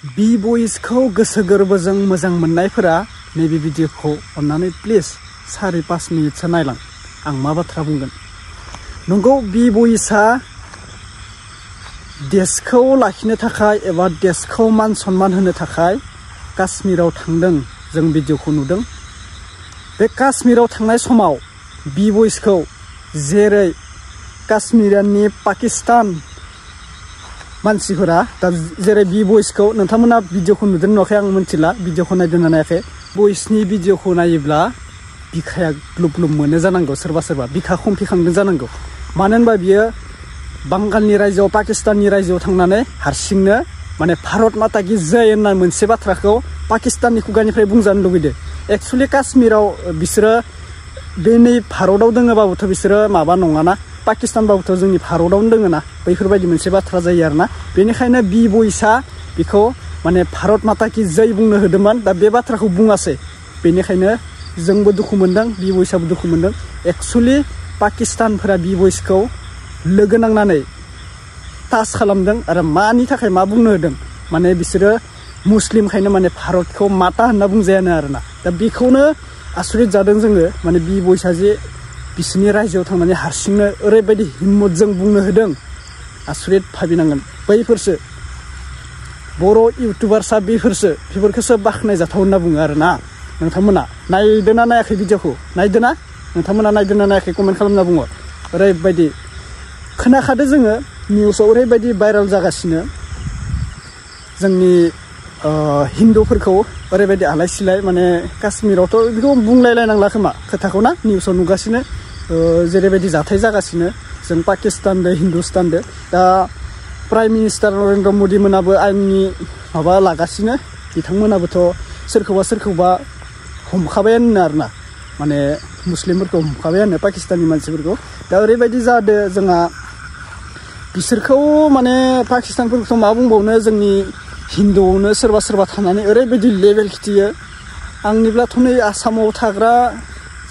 बि बयसखौ गोसो गोरबोजों मोजां मोननायफोरा नैबे भिडिअखौ अन्नानै प्लिज 4-5 मिनिटसो नायलां आं मा बाथ्रा बुंगोन। नंगौ बि बयसआ देशखौ लाखिनो थाखाय एबा देशखौ मान सन्मान होनो थाखाय काश्मीराव थांदों। जों भिडिअखौ नुदों। बे काश्मीराव थांनाय समाव बि बयसखौ जेरै काश्मीरनि पाकिस्तान मानसिफोरा दा जेरै बि बयसखौ नोंथांमोना भिडिअखौ नुदों नुवाखै आं मिथिला, भिडिअखौ नायदोंना नायाखै। बयसनि भिडिअखौ नायोब्ला बिखाया ग्लुब ग्लुब मोनो जानांगौ, सोरबा सोरबा बिखा खम्फिखांदों जानांगौ। मानो होनबा बियो बांगालनि रायजोआव पाकिस्ताननि रायजोआव थांनानै हारसिंनो माने भारत माता की जय होनना मोनसे बाथ्राखौ पाकिस्ताननि खुगानिफ्राय बुंजानो लुगैदों। एक्चुअली काश्मीराव बिसोरो बे नै भारतआव दोङोबाबोथ' बिसोरो माबा नङाना, पाकिस्तानबाबोथ' जोंनि भारतआवनो दोङोना, बैफोरबायदि मोनसे बाथ्रा जायो आरोना। बेनिखायनो बि बयसआ बेखौ माने भारत माता की जय बुंनो होदोंमोन, दा बे बाथ्राखौ बुङासै। बेनिखायनो जोंबो दुखु मोनदों, बि बयसआबो दुखु मोनदों। एक्चुअली पाकिस्तानफोरा बि बयसखौ लोगो नांनानै टाच खालामदों आरो मानि थाखाय मा बुंनो होदों, माने बिसोरो मुस्लिमखायनो माने भारतखौ माता होनना बुंजायानो आरोना। दा बेखौनो आसरित जादों जोङो, माने बि बयसआ जे बिसोरनि रायजोआव थांनानै हारसिंनो ओरैबायदि हिम्मतजों बुंनो होदों, आसरित भाबिनांगोन। बैफोरसो बर' इउटुबार्सआ बेफोरखौसो बाख्नायजाथाव होनना बुङो आरोना। नोंथांमोना नायदोना नायाखै भिडिअखौ? नायदोना? नोंथांमोना नायदोना नायाखै कमेन्ट खालामना बुङो। ओरैबायदि खोनाखादो जोङो, निउसाव ओरैबायदि भाइरेल जागासिनो जोंनि हिन्दुफोरखौ ओरैबायदि आलाय सिलाय, माने काश्मीरावथ' बेखौ बुंलायलायनांला खोमा खोथाखौ ना, निउसाव नुगासिनो जेरैबायदि जाथाय जागासिनो जों पाकिस्तानदो हिन्दुस्तानदो। The prime minister Narendra Modi मोनाबो आइननि माबा लागासिनो, बिथांमोनाबोथ' सोरखौबा हमखाबायानो आरोना, माने मुस्लिमफोरखौ हमखाबायानो पाकिस्ताननि मानसिफोरखौ। दा ओरैबायदि जादों जोंहा बिसोरखौ माने पाकिस्तानफोरखौथ' मा बुंबावनो, जोंनि हिन्दुआवनो सोरबा थानानै ओरैबायदि लेभेल खिथियो। आंनिब्लाथ' नै आसामाव थाग्रा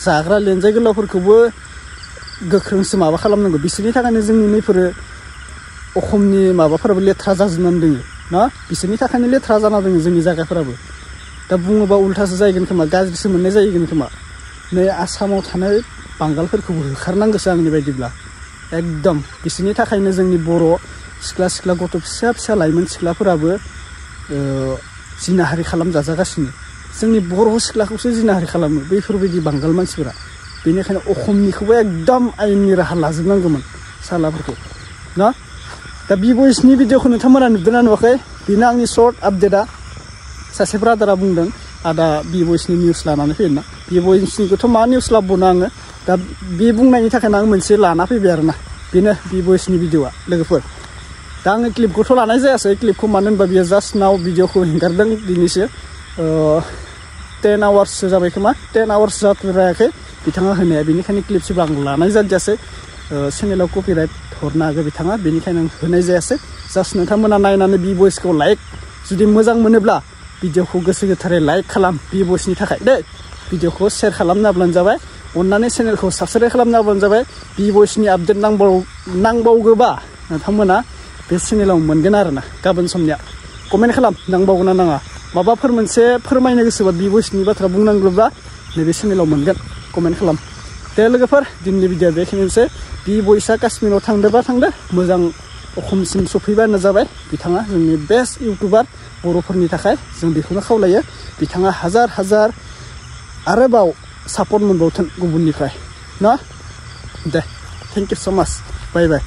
जाग्रा लेनजाय गोलावफोरखौबो गोख्रोंसो माबा खालामनांगौ। बिसोरनि थाखायनो जोंनि नैफोरो अखमनि माबाफोराबो लेथ्रा जाजोबनानै दोङो ना, बिसोरनि थाखायनो लेथ्रा जाना दोङो जोंनि जायगाफोराबो। दा बुङोबा उल्थासो जाहैगोन खोमा, गाज्रिसो मोननाय जाहैगोन खोमा। नै आसामाव थानाय बांगालफोरखौबो होखारनांगौसो आंनि बायदिब्ला एकदम। बिसोरनि थाखायनो जोंनि बर' सिख्ला गथ' फिसा लाइमोन सिख्लाफोराबो जिनाहारि खालामजागासिनो। जोंनि बर' सिख्लाखौसो जिनाहारि खालामो बैफोरबायदि बांगाल मानसिफोरा। बेनिखायनो अखमनिखौबो एकदम आयेननि राहा लाजोबनांगौमोन सालाफोरखौ ना। दा बि बयसनि भिडिअखौ नोंथांमोना नुदोंना नुवाखै? बेनो आंनि सर्ट आपडेटआ। सासे ब्रादारा बुंदों आदा बि बयसनि निउस लानानै फैयोना। बि बयसनिखौथ' मा निउस लाबोनो आङो, दा बे बुंनायनि थाखायनो आं मोनसे लाना फैबाय आरोना। बेनो बि बयसनि भिडिअआ लोगोफोर। दा आङो क्लिपखौथ' लानाय जायासै, क्लिपखौ मानो होनबा बियो जास्ट नाव भिडिअखौ हेंगारदों दिनैसो। 10 आवार्ससो जाबाय खोमा, 10 आवार्स जाद्रायाखै बिथाङा होनाया, बेनिखायनो क्लिपसिबो आं लानाय जादियासै। चेनेलाव कपिराइट हरनो हागौ बिथाङा, बेनिखायनो आं होनाय जायासै। जास्ट नोंथांमोना नायनानै बि बयसखौ लाइक, जुदि मोजां मोनोब्ला भिडिअखौ गोसो गोथारै लाइक खालाम बि बयसनि थाखाय दे। भिडिअखौ शेयार खालामना होब्लानो जाबाय, अननानै चेनेलखौ साबस्क्राइब खालामना होब्लानो जाबाय। बि बयसनि आपडेट नांबावगोबा नोंथांमोना बे चेनेलाव मोनगोन आरोना गाबोन समनिया। कमेन्ट खालाम नांबावगोन ना नाङा, माबाफोर मोनसे फोरमायनो गोसोबा बि बयसनि बाथ्रा बुंनांगौब्ला नैबे चेनेलाव मोनगोन, कमेन्ट खालाम। दे लोगोफोर, दिनैनि भिडिअआ बेखिनियानोसै। बि बयसआ काश्मीराव थांदोंबा थांदो, मोजां अखमसिम सफैबानो जाबाय। बिथाङा जोंनि बेस्ट इउटुबार बर'फोरनि थाखाय, जों बेखौनो खावलायो। बिथाङा हाजार आरोबाव सापर्ट मोनबावथों गुबुननिफ्राय ना। दे थेंक इउ स' माच, बाय बाय।